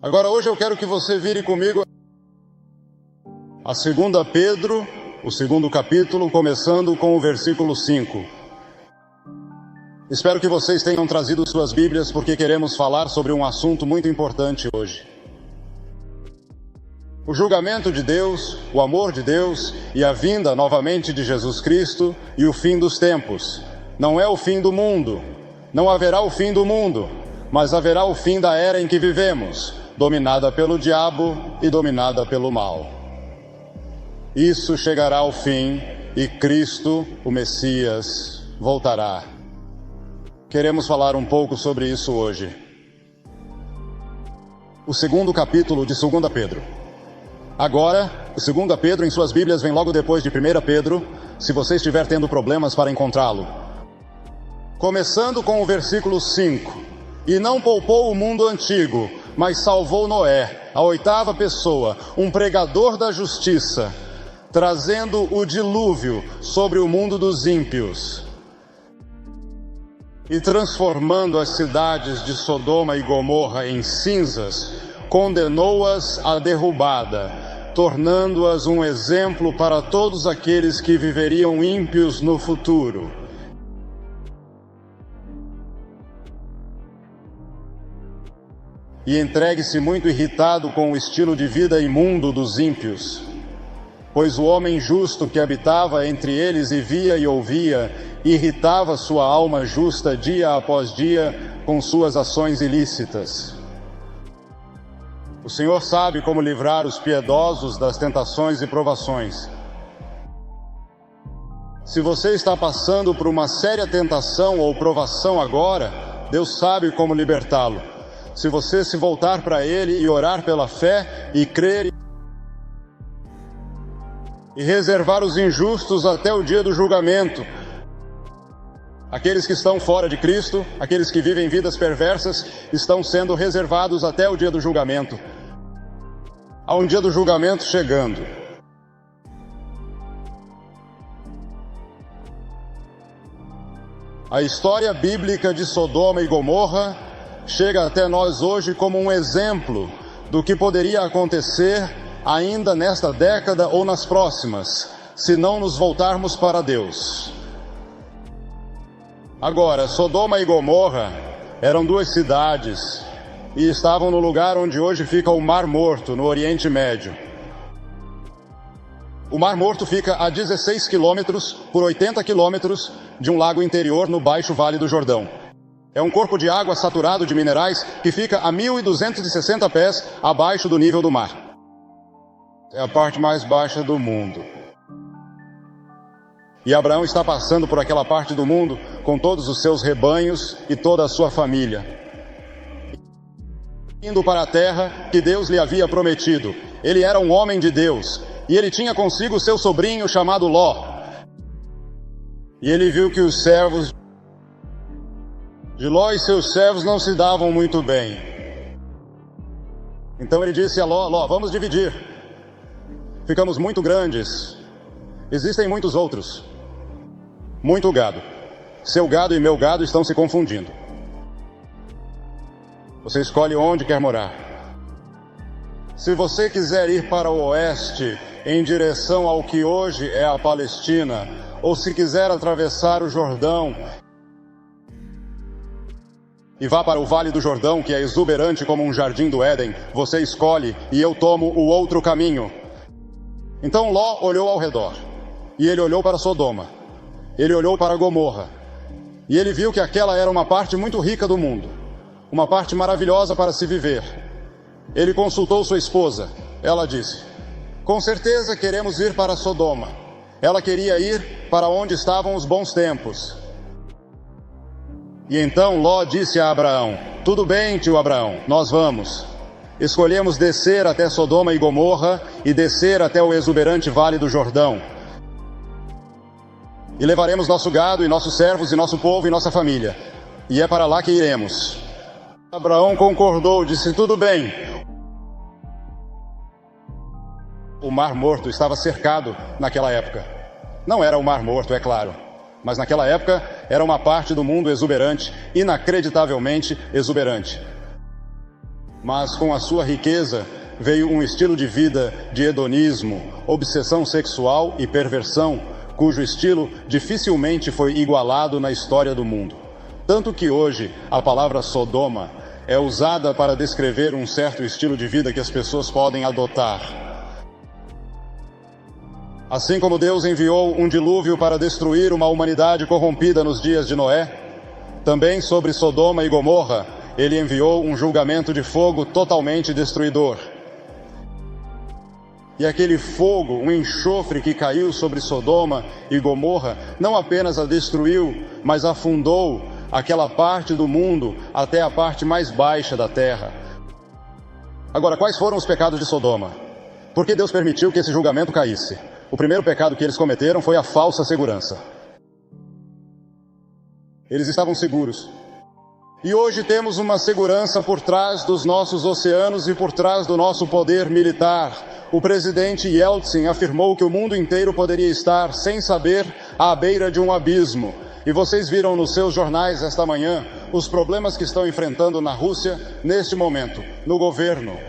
Agora hoje eu quero que você vire comigo a 2 Pedro, o 2º capítulo, começando com o versículo 5. Espero que vocês tenham trazido suas Bíblias, porque queremos falar sobre um assunto muito importante hoje. O julgamento de Deus, o amor de Deus e a vinda novamente de Jesus Cristo e o fim dos tempos. Não é o fim do mundo, não haverá o fim do mundo, mas haverá o fim da era em que vivemos, dominada pelo diabo e dominada pelo mal. Isso chegará ao fim e Cristo, o Messias, voltará. Queremos falar um pouco sobre isso hoje. O 2º capítulo de 2 Pedro. Agora, o 2 Pedro em suas Bíblias vem logo depois de 1 Pedro, se você estiver tendo problemas para encontrá-lo. Começando com o versículo 5. E não poupou o mundo antigo, mas salvou Noé, a 8ª pessoa, um pregador da justiça, trazendo o dilúvio sobre o mundo dos ímpios e transformando as cidades de Sodoma e Gomorra em cinzas, condenou-as à derrubada, tornando-as um exemplo para todos aqueles que viveriam ímpios no futuro. E entregue-se muito irritado com o estilo de vida imundo dos ímpios, pois o homem justo que habitava entre eles e via e ouvia, irritava sua alma justa dia após dia com suas ações ilícitas. O Senhor sabe como livrar os piedosos das tentações e provações. Se você está passando por uma séria tentação ou provação agora, Deus sabe como libertá-lo. Se você se voltar para Ele e orar pela fé e crer e reservar os injustos até o dia do julgamento. Aqueles que estão fora de Cristo, aqueles que vivem vidas perversas, estão sendo reservados até o dia do julgamento. Há um dia do julgamento chegando. A história bíblica de Sodoma e Gomorra chega até nós hoje como um exemplo do que poderia acontecer ainda nesta década ou nas próximas, se não nos voltarmos para Deus. Agora, Sodoma e Gomorra eram 2 cidades e estavam no lugar onde hoje fica o Mar Morto, no Oriente Médio. O Mar Morto fica a 16 quilômetros por 80 quilômetros de um lago interior no Baixo Vale do Jordão. É um corpo de água saturado de minerais que fica a 1.260 pés abaixo do nível do mar. É a parte mais baixa do mundo. E Abraão está passando por aquela parte do mundo com todos os seus rebanhos e toda a sua família, indo para a terra que Deus lhe havia prometido. Ele era um homem de Deus e ele tinha consigo seu sobrinho chamado Ló. E ele viu que os servos de Ló e seus servos não se davam muito bem. Então ele disse a Ló: Ló, vamos dividir. Ficamos muito grandes. Existem muitos outros. Muito gado. Seu gado e meu gado estão se confundindo. Você escolhe onde quer morar. Se você quiser ir para o oeste, em direção ao que hoje é a Palestina, ou se quiser atravessar o Jordão e vá para o Vale do Jordão, que é exuberante como um jardim do Éden, você escolhe e eu tomo o outro caminho. Então Ló olhou ao redor, e ele olhou para Sodoma, ele olhou para Gomorra, e ele viu que aquela era uma parte muito rica do mundo, uma parte maravilhosa para se viver. Ele consultou sua esposa, ela disse: com certeza queremos ir para Sodoma. Ela queria ir para onde estavam os bons tempos. E então Ló disse a Abraão: tudo bem, tio Abraão, nós vamos. Escolhemos descer até Sodoma e Gomorra e descer até o exuberante Vale do Jordão. E levaremos nosso gado e nossos servos e nosso povo e nossa família. E é para lá que iremos. Abraão concordou, disse: tudo bem. O Mar Morto estava cercado naquela época. Não era o Mar Morto, é claro, mas naquela época era uma parte do mundo exuberante, inacreditavelmente exuberante. Mas com a sua riqueza veio um estilo de vida de hedonismo, obsessão sexual e perversão, cujo estilo dificilmente foi igualado na história do mundo. Tanto que hoje a palavra Sodoma é usada para descrever um certo estilo de vida que as pessoas podem adotar. Assim como Deus enviou um dilúvio para destruir uma humanidade corrompida nos dias de Noé, também sobre Sodoma e Gomorra, ele enviou um julgamento de fogo totalmente destruidor. E aquele fogo, um enxofre que caiu sobre Sodoma e Gomorra, não apenas a destruiu, mas afundou aquela parte do mundo até a parte mais baixa da terra. Agora, quais foram os pecados de Sodoma? Por que Deus permitiu que esse julgamento caísse? O primeiro pecado que eles cometeram foi a falsa segurança. Eles estavam seguros. E hoje temos uma segurança por trás dos nossos oceanos e por trás do nosso poder militar. O presidente Yeltsin afirmou que o mundo inteiro poderia estar, sem saber, à beira de um abismo. E vocês viram nos seus jornais esta manhã os problemas que estão enfrentando na Rússia neste momento, no governo.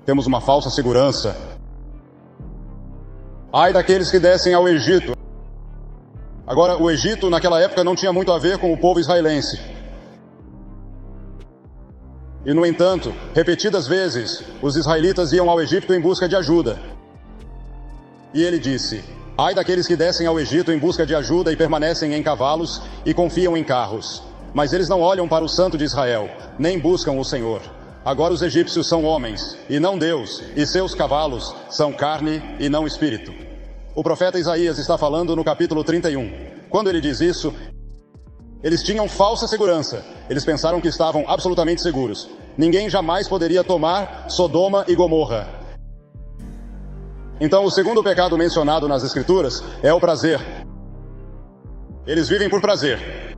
Temos uma falsa segurança. Ai daqueles que descem ao Egito. Agora, o Egito naquela época não tinha muito a ver com o povo israelense. E no entanto, repetidas vezes, os israelitas iam ao Egito em busca de ajuda. E ele disse: ai daqueles que descem ao Egito em busca de ajuda e permanecem em cavalos e confiam em carros. Mas eles não olham para o Santo de Israel, nem buscam o Senhor. Agora os egípcios são homens, e não Deus, e seus cavalos são carne e não espírito. O profeta Isaías está falando no capítulo 31. Quando ele diz isso, eles tinham falsa segurança. Eles pensaram que estavam absolutamente seguros. Ninguém jamais poderia tomar Sodoma e Gomorra. Então, o segundo pecado mencionado nas Escrituras é o prazer. Eles vivem por prazer.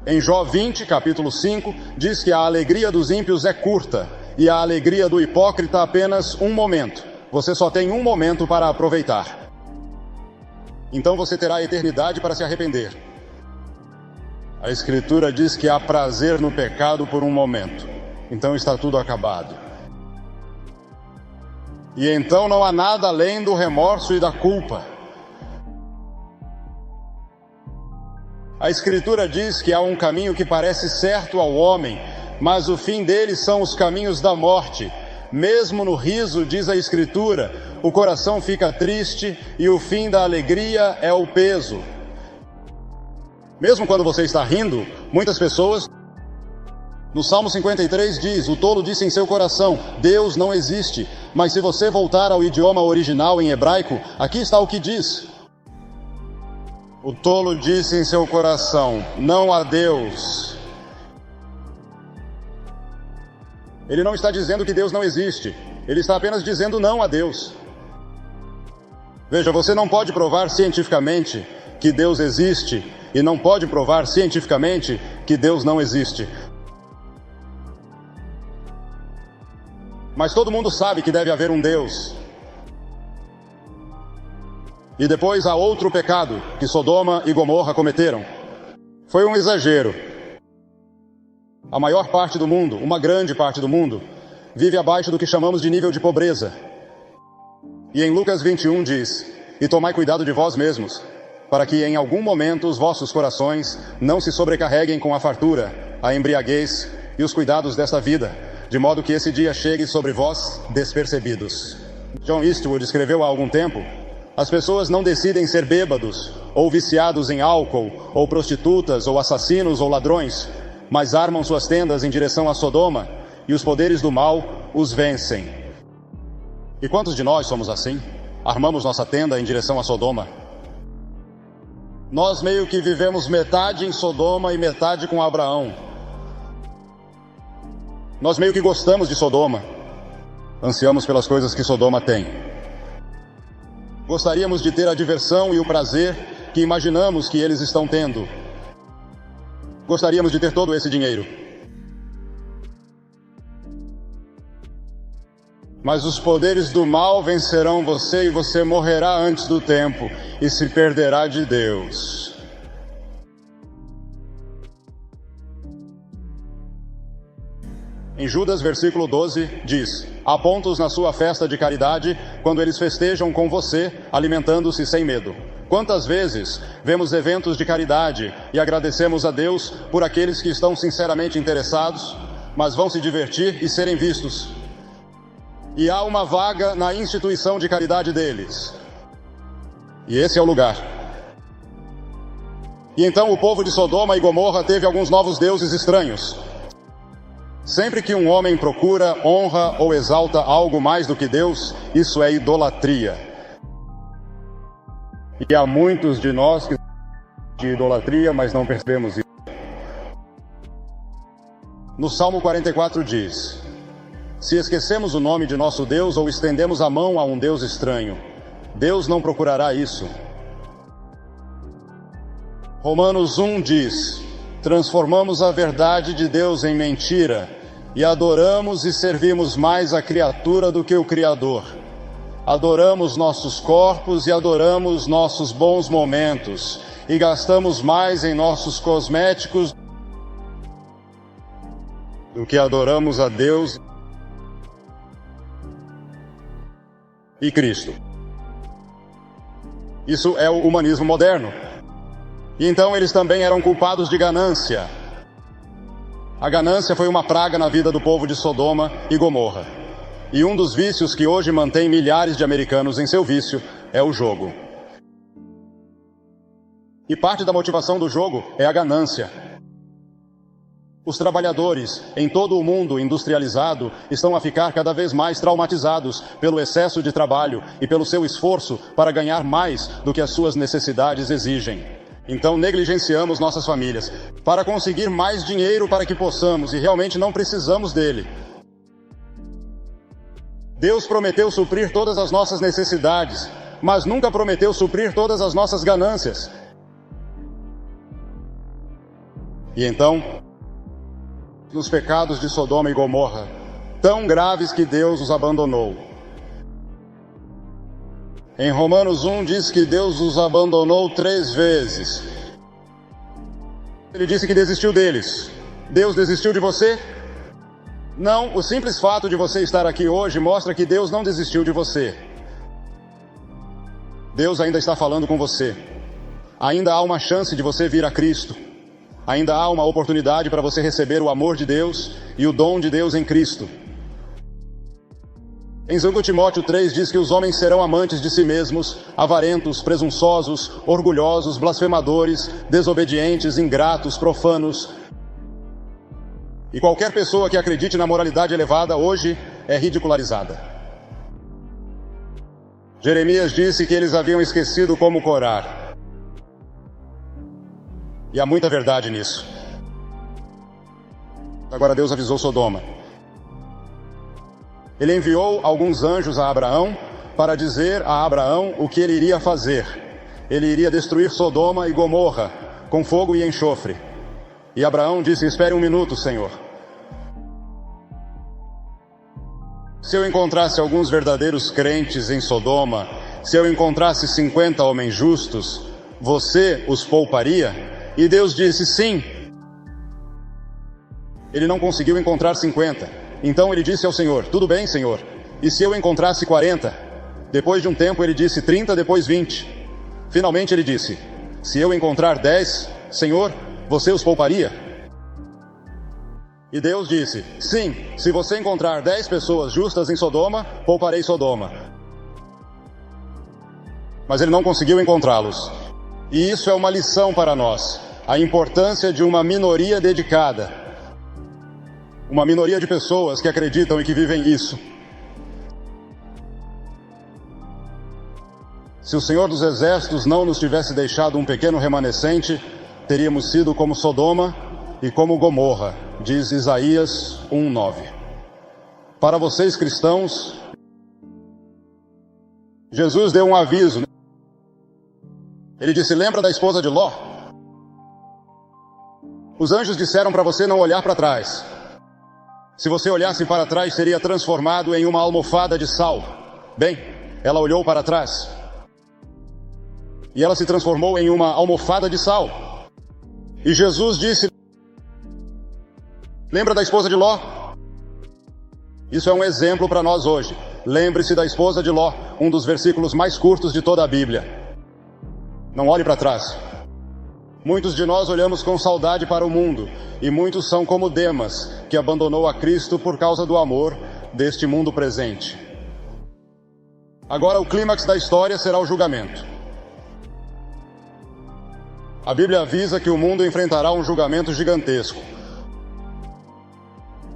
Em Jó 20, capítulo 5, diz que a alegria dos ímpios é curta e a alegria do hipócrita apenas um momento. Você só tem um momento para aproveitar. Então você terá a eternidade para se arrepender. A Escritura diz que há prazer no pecado por um momento. Então está tudo acabado. E então não há nada além do remorso e da culpa. A Escritura diz que há um caminho que parece certo ao homem, mas o fim dele são os caminhos da morte. Mesmo no riso, diz a Escritura, o coração fica triste e o fim da alegria é o peso. Mesmo quando você está rindo, muitas pessoas... No Salmo 53 diz: o tolo disse em seu coração, Deus não existe. Mas se você voltar ao idioma original em hebraico, aqui está o que diz. O tolo disse em seu coração, não há Deus. Ele não está dizendo que Deus não existe. Ele está apenas dizendo não a Deus. Veja, você não pode provar cientificamente que Deus existe e não pode provar cientificamente que Deus não existe. Mas todo mundo sabe que deve haver um Deus. E depois há outro pecado que Sodoma e Gomorra cometeram. Foi um exagero. A maior parte do mundo, uma grande parte do mundo, vive abaixo do que chamamos de nível de pobreza. E em Lucas 21 diz: e tomai cuidado de vós mesmos, para que em algum momento os vossos corações não se sobrecarreguem com a fartura, a embriaguez e os cuidados desta vida, de modo que esse dia chegue sobre vós despercebidos. John Eastwood escreveu há algum tempo: as pessoas não decidem ser bêbados, ou viciados em álcool, ou prostitutas, ou assassinos, ou ladrões, mas armam suas tendas em direção a Sodoma, e os poderes do mal os vencem. E quantos de nós somos assim? Armamos nossa tenda em direção a Sodoma. Nós meio que vivemos metade em Sodoma e metade com Abraão. Nós meio que gostamos de Sodoma. Ansiamos pelas coisas que Sodoma tem. Gostaríamos de ter a diversão e o prazer que imaginamos que eles estão tendo. Gostaríamos de ter todo esse dinheiro. Mas os poderes do mal vencerão você e você morrerá antes do tempo e se perderá de Deus. Em Judas, versículo 12, diz: aponta-os na sua festa de caridade, quando eles festejam com você, alimentando-se sem medo. Quantas vezes vemos eventos de caridade e agradecemos a Deus por aqueles que estão sinceramente interessados, mas vão se divertir e serem vistos. E há uma vaga na instituição de caridade deles. E esse é o lugar. E então o povo de Sodoma e Gomorra teve alguns novos deuses estranhos. Sempre que um homem procura, honra ou exalta algo mais do que Deus, isso é idolatria. E há muitos de nós que de idolatria, mas não percebemos isso. No Salmo 44 diz: se esquecemos o nome de nosso Deus ou estendemos a mão a um Deus estranho, Deus não procurará isso. Romanos 1 diz: transformamos a verdade de Deus em mentira e adoramos e servimos mais a criatura do que o Criador. Adoramos nossos corpos e adoramos nossos bons momentos e gastamos mais em nossos cosméticos do que adoramos a Deus e Cristo. Isso é o humanismo moderno. E então eles também eram culpados de ganância. A ganância foi uma praga na vida do povo de Sodoma e Gomorra. E um dos vícios que hoje mantém milhares de americanos em seu vício é o jogo. E parte da motivação do jogo é a ganância. Os trabalhadores em todo o mundo industrializado estão a ficar cada vez mais traumatizados pelo excesso de trabalho e pelo seu esforço para ganhar mais do que as suas necessidades exigem. Então negligenciamos nossas famílias para conseguir mais dinheiro para que possamos, e realmente não precisamos dele. Deus prometeu suprir todas as nossas necessidades, mas nunca prometeu suprir todas as nossas ganâncias. E então, nos pecados de Sodoma e Gomorra, tão graves que Deus os abandonou. Em Romanos 1 diz que Deus os abandonou 3 vezes. Ele disse que desistiu deles. Deus desistiu de você? Não, o simples fato de você estar aqui hoje mostra que Deus não desistiu de você. Deus ainda está falando com você. Ainda há uma chance de você vir a Cristo. Ainda há uma oportunidade para você receber o amor de Deus e o dom de Deus em Cristo. Em 2 Timóteo 3 diz que os homens serão amantes de si mesmos, avarentos, presunçosos, orgulhosos, blasfemadores, desobedientes, ingratos, profanos. E qualquer pessoa que acredite na moralidade elevada hoje é ridicularizada. Jeremias disse que eles haviam esquecido como orar. E há muita verdade nisso. Agora Deus avisou Sodoma. Ele enviou alguns anjos a Abraão para dizer a Abraão o que ele iria fazer. Ele iria destruir Sodoma e Gomorra com fogo e enxofre. E Abraão disse: espere um minuto, Senhor. Se eu encontrasse alguns verdadeiros crentes em Sodoma, se eu encontrasse 50 homens justos, você os pouparia? E Deus disse: sim. Ele não conseguiu encontrar 50. Então ele disse ao Senhor: tudo bem, Senhor. E se eu encontrasse 40? Depois de um tempo ele disse 30, depois 20. Finalmente ele disse: se eu encontrar 10, Senhor, você os pouparia? E Deus disse: sim, se você encontrar 10 pessoas justas em Sodoma, pouparei Sodoma. Mas ele não conseguiu encontrá-los. E isso é uma lição para nós. A importância de uma minoria dedicada. Uma minoria de pessoas que acreditam e que vivem isso. Se o Senhor dos Exércitos não nos tivesse deixado um pequeno remanescente, teríamos sido como Sodoma e como Gomorra, diz Isaías 1:9. Para vocês cristãos, Jesus deu um aviso. Ele disse: lembra da esposa de Ló? Os anjos disseram para você não olhar para trás. Se você olhasse para trás, seria transformado em uma almofada de sal. Bem, ela olhou para trás. E ela se transformou em uma almofada de sal. E Jesus disse: lembra da esposa de Ló? Isso é um exemplo para nós hoje. Lembre-se da esposa de Ló, um dos versículos mais curtos de toda a Bíblia. Não olhe para trás. Muitos de nós olhamos com saudade para o mundo, e muitos são como Demas, que abandonou a Cristo por causa do amor deste mundo presente. Agora o clímax da história será o julgamento. A Bíblia avisa que o mundo enfrentará um julgamento gigantesco.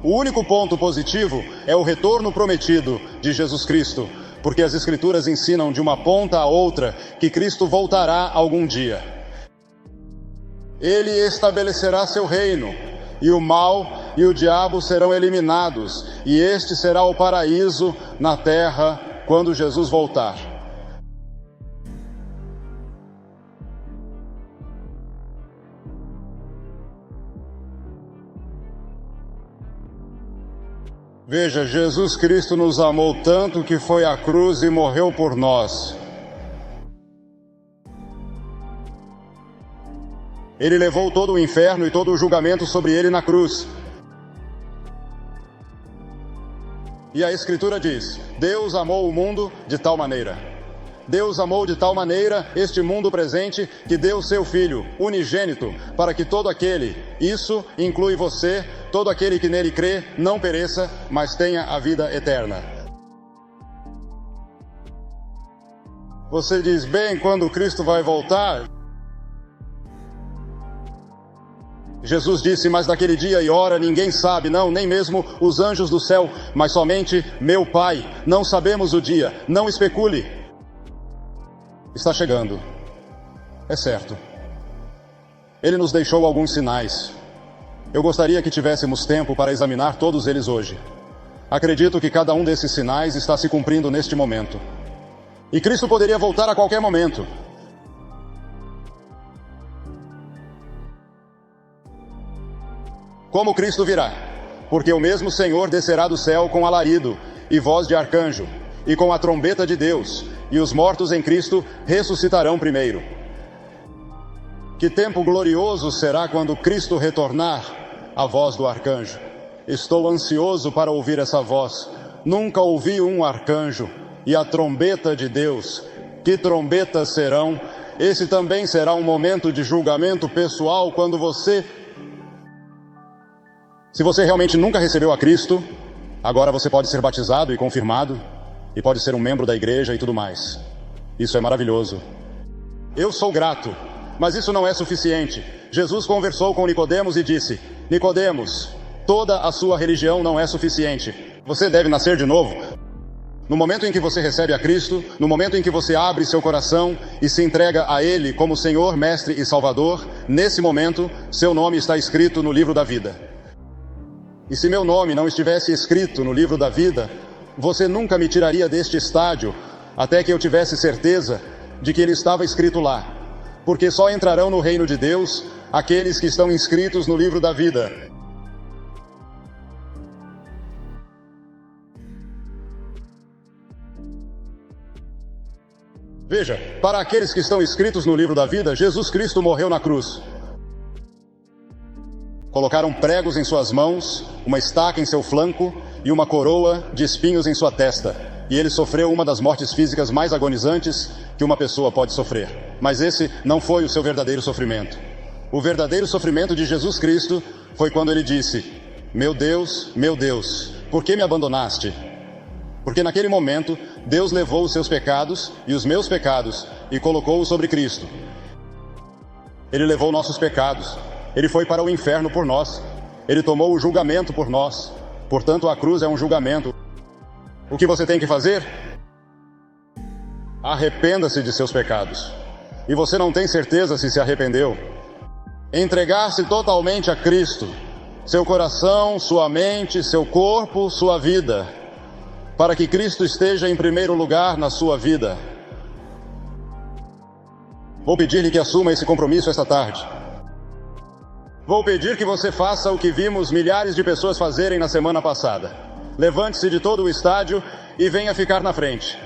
O único ponto positivo é o retorno prometido de Jesus Cristo, porque as Escrituras ensinam de uma ponta a outra que Cristo voltará algum dia. Ele estabelecerá seu reino, e o mal e o diabo serão eliminados, e este será o paraíso na terra quando Jesus voltar. Veja, Jesus Cristo nos amou tanto que foi à cruz e morreu por nós. Ele levou todo o inferno e todo o julgamento sobre ele na cruz. E a Escritura diz: Deus amou o mundo de tal maneira. Deus amou de tal maneira este mundo presente que deu seu Filho unigênito para que todo aquele, isso inclui você, todo aquele que nele crê, não pereça, mas tenha a vida eterna. Você diz, bem, quando Cristo vai voltar? Jesus disse, mas naquele dia e hora ninguém sabe, não, nem mesmo os anjos do céu, mas somente meu Pai. Não sabemos o dia, não especule. Está chegando, é certo. Ele nos deixou alguns sinais. Eu gostaria que tivéssemos tempo para examinar todos eles hoje. Acredito que cada um desses sinais está se cumprindo neste momento. E Cristo poderia voltar a qualquer momento. Como Cristo virá? Porque o mesmo Senhor descerá do céu com alarido e voz de arcanjo, e com a trombeta de Deus, e os mortos em Cristo ressuscitarão primeiro. Que tempo glorioso será quando Cristo retornar, a voz do arcanjo. Estou ansioso para ouvir essa voz. Nunca ouvi um arcanjo. E a trombeta de Deus. Que trombetas serão? Esse também será um momento de julgamento pessoal quando você... Se você realmente nunca recebeu a Cristo, agora você pode ser batizado e confirmado, e pode ser um membro da igreja e tudo mais. Isso é maravilhoso. Eu sou grato, mas isso não é suficiente. Jesus conversou com Nicodemos e disse, Nicodemos, toda a sua religião não é suficiente. Você deve nascer de novo. No momento em que você recebe a Cristo, no momento em que você abre seu coração e se entrega a Ele como Senhor, Mestre e Salvador, nesse momento, seu nome está escrito no livro da vida. E se meu nome não estivesse escrito no livro da vida, você nunca me tiraria deste estádio, até que eu tivesse certeza de que ele estava escrito lá. Porque só entrarão no reino de Deus aqueles que estão inscritos no livro da vida. Veja, para aqueles que estão escritos no livro da vida, Jesus Cristo morreu na cruz. Colocaram pregos em suas mãos, uma estaca em seu flanco e uma coroa de espinhos em sua testa. E ele sofreu uma das mortes físicas mais agonizantes que uma pessoa pode sofrer. Mas esse não foi o seu verdadeiro sofrimento. O verdadeiro sofrimento de Jesus Cristo foi quando ele disse, meu Deus, por que me abandonaste? Porque naquele momento, Deus levou os seus pecados e os meus pecados e colocou-os sobre Cristo. Ele levou nossos pecados. Ele foi para o inferno por nós. Ele tomou o julgamento por nós. Portanto, a cruz é um julgamento. O que você tem que fazer? Arrependa-se de seus pecados. E você não tem certeza se arrependeu. Entregar-se totalmente a Cristo. Seu coração, sua mente, seu corpo, sua vida. Para que Cristo esteja em primeiro lugar na sua vida. Vou pedir-lhe que assuma esse compromisso esta tarde. Vou pedir que você faça o que vimos milhares de pessoas fazerem na semana passada. Levante-se de todo o estádio e venha ficar na frente.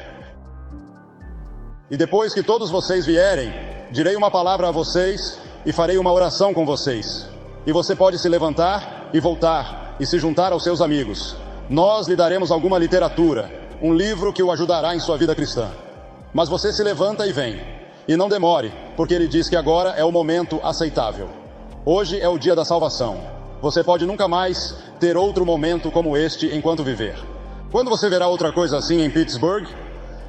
E depois que todos vocês vierem, direi uma palavra a vocês e farei uma oração com vocês. E você pode se levantar e voltar e se juntar aos seus amigos. Nós lhe daremos alguma literatura, um livro que o ajudará em sua vida cristã. Mas você se levanta e vem. E não demore, porque ele diz que agora é o momento aceitável. Hoje é o dia da salvação. Você pode nunca mais ter outro momento como este enquanto viver. Quando você verá outra coisa assim em Pittsburgh?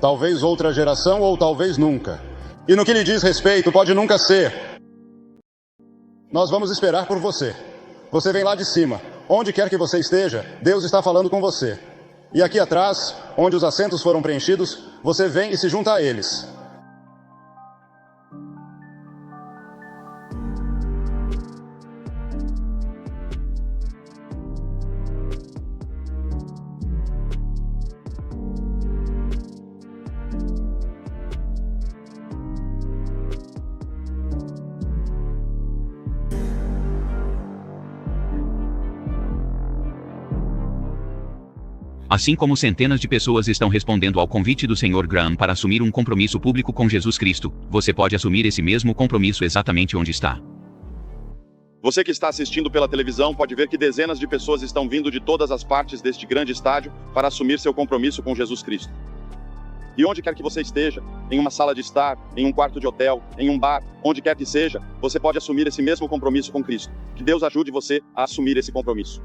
Talvez outra geração ou talvez nunca. E no que lhe diz respeito, pode nunca ser. Nós vamos esperar por você. Você vem lá de cima. Onde quer que você esteja, Deus está falando com você. E aqui atrás, onde os assentos foram preenchidos, você vem e se junta a eles. Assim como centenas de pessoas estão respondendo ao convite do Sr. Graham para assumir um compromisso público com Jesus Cristo, você pode assumir esse mesmo compromisso exatamente onde está. Você que está assistindo pela televisão pode ver que dezenas de pessoas estão vindo de todas as partes deste grande estádio para assumir seu compromisso com Jesus Cristo. E onde quer que você esteja, em uma sala de estar, em um quarto de hotel, em um bar, onde quer que seja, você pode assumir esse mesmo compromisso com Cristo. Que Deus ajude você a assumir esse compromisso.